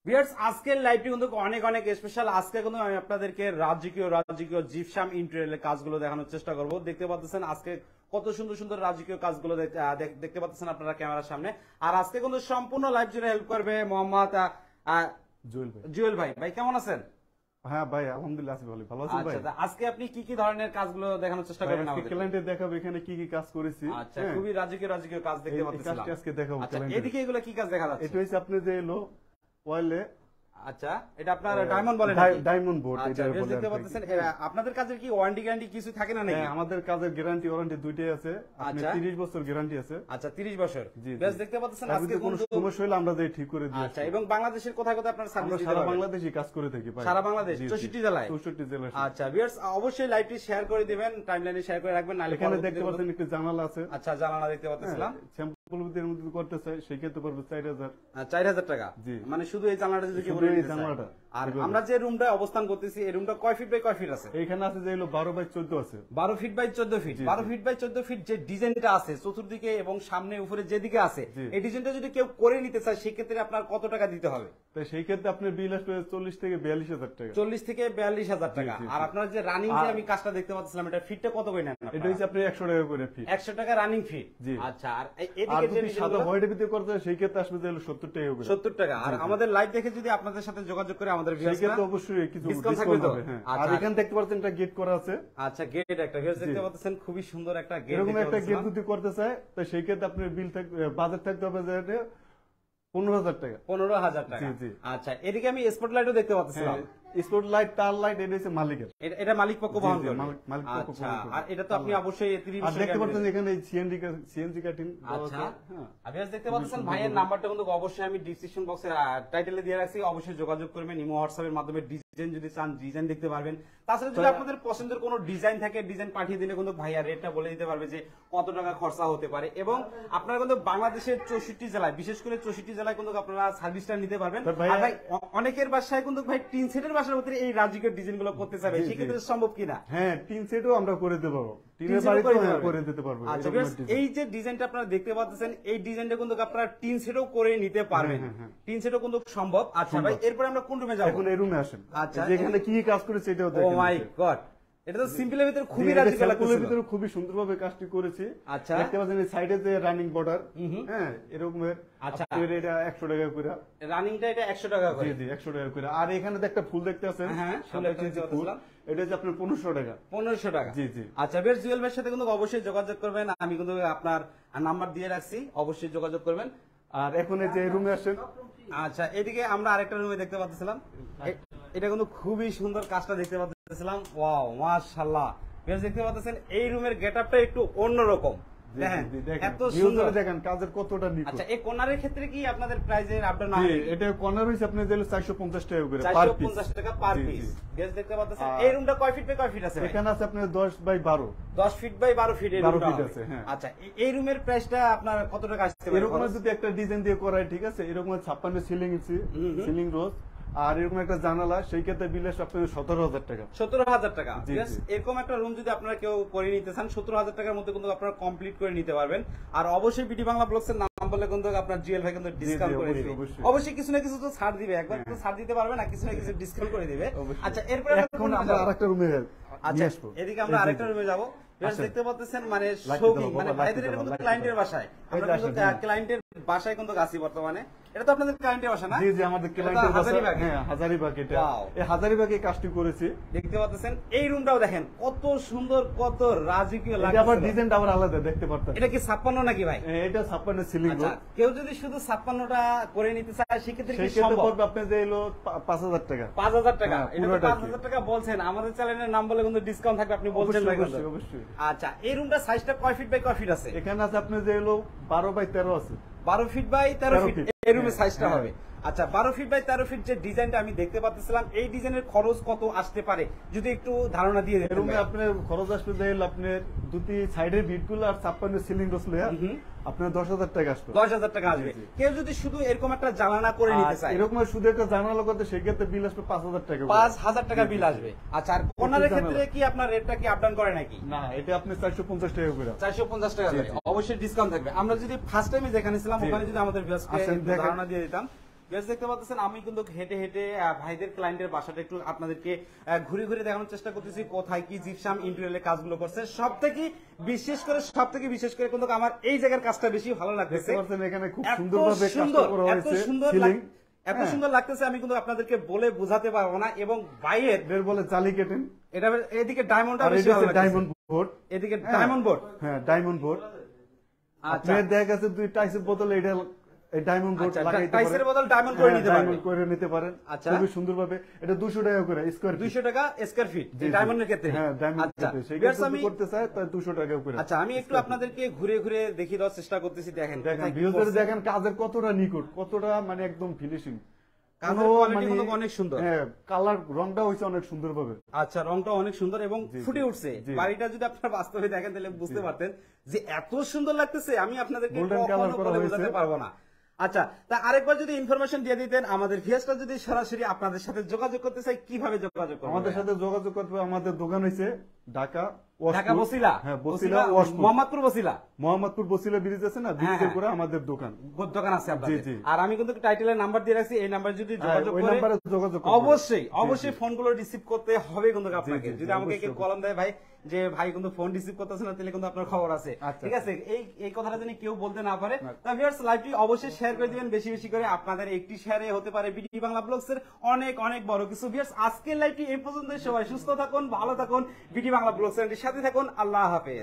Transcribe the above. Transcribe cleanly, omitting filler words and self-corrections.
Viewers আজকের লাইভটি কিন্তু অনেক অনেক স্পেশাল। আজকে কিন্তু আমি আপনাদেরকে রাজকীয় জিপসাম ইন্টেরিয়রের কাজগুলো দেখানোর চেষ্টা করব। দেখতে পাচ্ছেন আজকে কত সুন্দর সুন্দর রাজকীয় কাজগুলো দেখতে পাচ্ছেন আপনারা ক্যামেরার সামনে। আর আজকে কিন্তু সম্পূর্ণ লাইভ জুড়ে হেল্প করবে মোহাম্মদ জুয়েল ভাই। ভাই কেমন আছেন? হ্যাঁ ভাই, আলহামদুলিল্লাহ আছি ভালো। ভালো আছেন ভাই? আচ্ছা, আজকে আপনি কি কি ধরনের কাজগুলো দেখানোর চেষ্টা করবেন আমাদের? ক্লায়েন্টে দেখাবো এখানে কি কি কাজ করেছি। আচ্ছা, খুবই রাজকীয় কাজ দেখতে পাচ্ছেন। আজকে দেখাবো। আচ্ছা, এদিকে এগুলো কি কাজ দেখা যাচ্ছে? এটা হচ্ছে আপনি যে এলো ওয়ালে। আচ্ছা, এটা আপনার ডায়মন্ড বলেন? Diamond board. আচ্ছা, দেখতে পাচ্ছেন আপনাদের কাজের কি ওয়ারেন্টি গ্যারান্টি কিছু থাকে না নাকি? হ্যাঁ, আমাদের কাজের গ্যারান্টি ওয়ারেন্টি দুইটাই আছে। আপনি 30 বছর গ্যারান্টি আছে। আচ্ছা, 30 বছর। বেশ, দেখতে পাচ্ছেন আজকে কোনো সমস্যা হলে আমরা যে ঠিক করে দিই। আচ্ছা, এবং বাংলাদেশের কোথায় কোথায় আপনারা সার্ভিস দিতে পারেন? পারেন? সারা বাংলাদেশে কাজ করে থাকি ভাই। সারা বাংলাদেশ 64 জেলায়। 64 জেলায়। আচ্ছা ভিউয়ার্স, অবশ্যই লাইভটি শেয়ার করে দিবেন, টাইমলাইনে শেয়ার করে রাখবেন। নালে এখানে দেখতে পাচ্ছেন একটা জানালা আছে। আচ্ছা, জানালা দেখতে পাচ্ছিলাম। স্যাম্পল ভিতরের মধ্যে করতে চাই সেই ক্ষেত্রে পড়বে 4000। 4000 টাকা। জি, মানে শুধু এই জানালাটা যদি কেউ এই জানালাটা। আর আমরা যে রুমটায় অবস্থান করতেছি এই রুমটা কয় ফিট বাই কয় ফিট আছে? এখানে আছে যে হলো 12 বাই 14 আছে। 12 feet by 14 feet. 12 feet by 14 feet যে ডিজাইনটা আছে চতুর্দিকে এবং সামনে উপরে যেদিকে আছে, এই ডিজাইনটা যদি কেউ করে নিতে চায় সেক্ষেত্রে আপনার কত টাকা দিতে হবে? তো সেই ক্ষেত্রে আপনার বিল আসবে 40 থেকে 42000 টাকা। 40 থেকে 42000 টাকা। আর আপনার যে রানিং যে আমি কাজটা দেখতে পাচ্ছিলাম, এটা ফিটটা কত করে নেন? এটা হচ্ছে আপনি 100 টাকা করে ফিট। 100 টাকা রানিং ফিট। আচ্ছা, আর এদিকে যদি সাদা হোয়াইটের ভিতরে করতে হয় সেই ক্ষেত্রে আসবে যে 70 টাকা করে। 70 টাকা। আর আমাদের লাইভ দেখে যদি আপনাদের সাথে যোগাযোগ করে আমাদের ভিউয়ার্সরা, সেই ক্ষেত্রে অবশ্যই কিছু ডিসকাউন্ট হবে। হ্যাঁ, আর এখানে দেখতে পাচ্ছেন একটা গেট করা আছে। আচ্ছা, গেট একটা ভিউয়ার্স দেখতে পাচ্ছেন, খুবই সুন্দর একটা গেট। এরকম একটা গেট যদি করতে চায় তো সেই ক্ষেত্রে আপনার বিল থাকবে, বাজেট থাকতে হবে যে 15000 টাকা। 15000 টাকা। আচ্ছা, এদিকে আমি স্পট লাইটও দেখতে পাচ্ছিলাম। স্পট লাইট, তার লাইট, এটা হচ্ছে মালিকের। এটা মালিক পক্ষ বহন করে। মালিক পক্ষ বহন করে। আর এটা তো আপনি অবশ্যই 30 আর দেখতে পাচ্ছেন এখানে সিএনজি কাটিং। আচ্ছা, আপনি দেখতে পাচ্ছেন ভাইয়ের নাম্বারটা কিন্তু অবশ্যই আমি ডেসক্রিপশন বক্সে টাইটেলে দিয়ে রাখছি। অবশ্যই যোগাযোগ করবেন। ইমো হোয়াটসঅ্যাপের মাধ্যমে ডিজাইন যদি চান ডিজাইন দেখতে পারবেন। তাছাড়া যদি আপনাদের পছন্দের কোনো ডিজাইন থাকে, ডিজাইন পাঠিয়ে দিলে কিন্তু ভাইয়া রেটটা বলে দিতে পারবে যে কত টাকা খরচা হতে পারে। এবং আপনারা কিন্তু বাংলাদেশের 64 জেলায়, বিশেষ করে 64 জেলায় কিন্তু আপনারা সার্ভিসটা নিতে পারবেন। আর ভাই অনেকের বাসায় কিন্তু ভাই টিন সেটের বাসার ভিতরে এই রাজকীয় ডিজাইন গুলো করতে চাবে, সেক্ষেত্রে সম্ভব কিনা? হ্যাঁ, টিন সেটও আমরা করে দেবো। টিনের বাড়িতেও করে দিতে পারবো। আচ্ছা, এই যে ডিজাইনটা আপনারা দেখতে পাচ্ছেন, এই ডিজাইনটা কিন্তু আপনারা টিন সেটও করে নিতে পারবেন। টিন সেটও কিন্তু সম্ভব। আচ্ছা ভাই, এরপর আমরা কোন রুমে যাব? এখন এই রুমে আসেন। আচ্ছা, যেখানে কি কাজ করেছে এটাও দেখেন। ও মাই গড, এটা তো সিম্পলের ভিতরে খুবই রাজকীয় লাগছে। সিম্পলের ভিতরে খুবই সুন্দরভাবে কাজটি করেছি। আচ্ছা, দেখতে পাচ্ছেন এই সাইডে যে রানিং বর্ডার, হ্যাঁ এরকমের। আচ্ছা, এটা 100 টাকা করে রানিংটা, এটা 100 টাকা করে। জি, 100 টাকা করে। আর এখানে একটা ফুল দেখতে আছেন। হ্যাঁ, ফুল, এটা হচ্ছে আপনার 1500 টাকা। 1500 টাকা। জি জি। আচ্ছা, বেশ, জুয়েল ভাইয়ের সাথে কিন্তু অবশ্যই যোগাযোগ করবেন। আমি কিন্তু আপনার নাম্বার দিয়ে রাখছি, অবশ্যই যোগাযোগ করবেন। আর এখন এই যে রুমে আসেন। আচ্ছা, এদিকে আমরা আরেকটা রুমে দেখতে পাচ্ছিলাম। এটা কিন্তু খুবই সুন্দর কাজটা দেখতে পাচ্ছিলাম। ওয়াও, মাশাআল্লাহ। বেশ, দেখতে পাচ্ছেন এই রুমের গেটআপটা একটু অন্যরকম। এত সুন্দর, দেখেন কাজের কতটা নিখুঁত। আচ্ছা, এই কর্নারের ক্ষেত্রে কি আপনাদের প্রাইজের আপডেট না? এটা কর্নার হইছে আপনাদের 450 টাকা করে 450 টাকা পার পিস। বেশ, দেখতে পাচ্ছেন এই রুমটা কয় ফিট বাই কয় ফিট আছে? এখানে আছে আপনার 10 by 12। 10 feet by 12 feet. 12 feet আছে। হ্যাঁ। আচ্ছা, এই রুমের প্রাইসটা আপনার কত টাকা আসছে? এরকম যদি একটা ডিজাইন দিয়ে করায়, ঠিক আছে, এরকম 56 সিলিং রোজ, আর এরকম একটা জানালা, সেই ক্ষেত্রে বিল আসবে আপনাদের 17000 টাকা। 17000 টাকা। এরকম একটা রুম যদি আপনারা কেউ করে নিতে চান, 17000 টাকার মধ্যে কিন্তু আপনারা কমপ্লিট করে নিতে পারবেন। আর অবশ্যই বিডি বাংলা ব্লগস এর নাম বলে কিন্তু আপনার জুয়েল ভাই কিন্তু ডিসকাউন্ট করে দিবে। অবশ্যই কিছু না কিছু তো ছাড় দিবে, একবার তো ছাড় দিতে পারবে না, কিছু না কিছু ডিসকাউন্ট করে দিবে। আচ্ছা, এরপর এখন আমরা আরেকটা রুমে আচ্ছা, এদিকে আমরা আরেকটা রুমে যাব। দেখতে পাচ্ছেন মানে শৌখিন, মানে ভাইদের এটা কিন্তু ক্লায়েন্টের বাসায়, আমরা কিন্তু ক্লায়েন্টের বাসায় কিন্তু আছি বর্তমানে। এটা তো আপনাদের ক্লায়েন্টের বাসা না? জি জি, আমাদের ক্লায়েন্টের বাসা। হ্যাঁ, হাজারীবাগ। এটা এই হাজারীবাগে কাজটি করেছি। দেখতে পাচ্ছেন এই রুমটাও দেখেন কত সুন্দর, কত রাজকীয় লাগে। এটা আবার ডিজাইনটা আবার আলাদা দেখতে পারতেন। এটা কি 56 নাকি ভাই? এটা 56 সিলিং রোড। কেউ যদি শুধু 56টা করে নিতে চায় সেক্ষেত্রে কি সম্ভব? পড়বে আপনাদের এলো 5000 টাকা। 5000 টাকা। এটা 5000 টাকা বলছেন, আমাদের চ্যানেলের নাম বলে কিন্তু ডিসকাউন্ট থাকবে, আপনি বলছেন ভাই। অবশ্যই। আচ্ছা, এই রুমটা সাইজটা কয় ফিট বাই কয় ফিট আছে? এখানে আছে আপনাদের এলো 12 বাই 13 আছে। 12 ফিট বাই 13 ফিট এই রুমের সাইজটা হবে। আচ্ছা, 12 ফিট বাই 13 ফিট যে ডিজাইনটা আমি দেখতে পাচ্ছিলাম, এই ডিজাইনের খরচ কত আসতে পারে যদি একটু ধারণা দিয়ে দেন? রুমে আপনার খরচ আসবে আপনার দুটি সাইডের বিটগুলো আর 56 সিলিং রোজ লয়া আপনার 10000 টাকা আসবে। 10000 টাকা আসবে। কেউ যদি শুধু এরকম একটা জানালা করে নিতে চায়, এরকম শুধু একটা জানালা করতে, সেই ক্ষেত্রে বিল আসবে 5000 টাকা। 5000 টাকা বিল আসবে। আচ্ছা, আর কর্নারের ক্ষেত্রে কি আপনার রেটটা কি আপ ডাউন করে নাকি? না, এটা আপনি 450 টাকা করে। 450 টাকা করে অবশ্যই ডিসকাউন্ট থাকবে। আমরা যদি ফার্স্ট টাইমে যেখানে ছিলাম ওখানে যদি আমাদের ভিউয়ার্সকে ধারণা দিয়ে দিতাম, বেশ দেখতে পাচ্ছেন আমি কিন্তু হেঁটে হেঁটে ভাইদের ক্লায়েন্টের বাসাটা একটু আপনাদেরকে ঘুরে ঘুরে দেখানোর চেষ্টা করতেছি কোথায় কি জিপসাম ইন্টেরিয়রের কাজগুলো করছে। সব থেকে বিশেষ করে কিন্তু আমার এই জায়গার কাজটা বেশি ভালো লাগতেছে। দেখতে পাচ্ছেন এখানে খুব এত সুন্দরভাবে কাজটা করা এত হয়েছে, সুন্দর সিলিং এত সুন্দর লাগতেছে আমি কিন্তু আপনাদেরকে বলে বোঝাতে পারবো না। এবং বাইরের বের বলে জালি কেটেন, এটা এদিকে ডায়মন্ডটা আর বেশি এটা ভালো লাগতেছে। ডায়মন্ড বোর্ড, এদিকে ডায়মন্ড বোর্ড। হ্যাঁ ডায়মন্ড বোর্ড। আচ্ছা আপনার দেখা গেছে দুই টাইসের বদলে এটা এই ডায়মন্ড বোর্ড আচ্ছা, লাগাইতে পারেন, টাইসের বদল ডায়মন্ড করে নিতে পারবেন। ডায়মন্ড করে নিতে পারেন আচ্ছা। খুবই সুন্দরভাবে। এটা 200 টাকা করে স্কয়ার 200 টাকা স্কয়ার ফিট ডায়মন্ডের ক্ষেত্রে। হ্যাঁ ডায়মন্ড আচ্ছা ক্ষেত্রে সেই ভিউয়ার্স, ক্ষেত্রে আমি যদি করতে চায় তাহলে 200 টাকা করে। আচ্ছা আমি একটু আপনাদেরকে ঘুরে ঘুরে দেখিয়ে দেওয়ার চেষ্টা করতেছি। দেখেন দেখেন কোথায় কি ভিউয়ার্স করছে। দেখেন কাজের কতটা নিখুঁত, কতটা মানে একদম ফিনিশিং, কাজের কোয়ালিটি কিন্তু অনেক সুন্দর। হ্যাঁ কালার রংটা হইছে অনেক সুন্দরভাবে। আচ্ছা রংটা অনেক সুন্দর এবং ফুটে উঠছে। জি। বাড়িটা যদি আপনারা বাস্তবে দেখেন তাহলে বুঝতে পারতেন যে এত সুন্দর লাগতেছে আমি আপনাদেরকে Golden কখনো color করা বলে হয়েছে। বোঝাতে পারবো না। আচ্ছা তা আরেকবার যদি ইনফরমেশন দিয়ে দিতেন আমাদের ভিউয়ার্সরা যদি সরাসরি আপনাদের সাথে যোগাযোগ করতে চাই কিভাবে যোগাযোগ করবে? আমাদের সাথে যোগাযোগ করতে হবে, আমাদের দোকান হইছে ঢাকা ঢাকা বসিলা। হ্যাঁ বসিলা ওয়াশপুর, মোহাম্মদপুর বসিলা। মোহাম্মদপুর বসিলা ব্রিজ আছে না, ব্রিজের উপরে আমাদের দোকান। দোকান আছে আপনাদের। জি। আর আমি কিন্তু টাইটেলের নাম্বার দিয়ে রাখছি, এই নাম্বার যদি যোগাযোগ ওই করে নাম্বারে যোগাযোগ করবেন। অবশ্যই ফোনগুলো রিসিভ করতে হবে কিন্তু আপনাকে। জি, যদি আমাকে কেউ অবশ্যই। কলম দেয় ভাই যে ভাই কিন্তু ফোন রিসিভ করতেছে না তাহলে কিন্তু আপনার খবর আছে। আচ্ছা। ঠিক আছে, এই কথাটা যেন কেউ বলতে না পারে। তা ভিউয়ার্স লাইভটি অবশ্যই শেয়ার করে দিবেন বেশি বেশি করে। আপনাদের একটি শেয়ারে হতে পারে বিডি বাংলা ব্লগস এর অনেক অনেক বড় কিছু। ভিউয়ার্স আজকের লাইভটি এই পর্যন্ত। সবাই সুস্থ থাকুন, ভালো থাকুন, বিডি বাংলা ব্লগস এর সাথে থাকুন। আল্লাহ হাফেজ।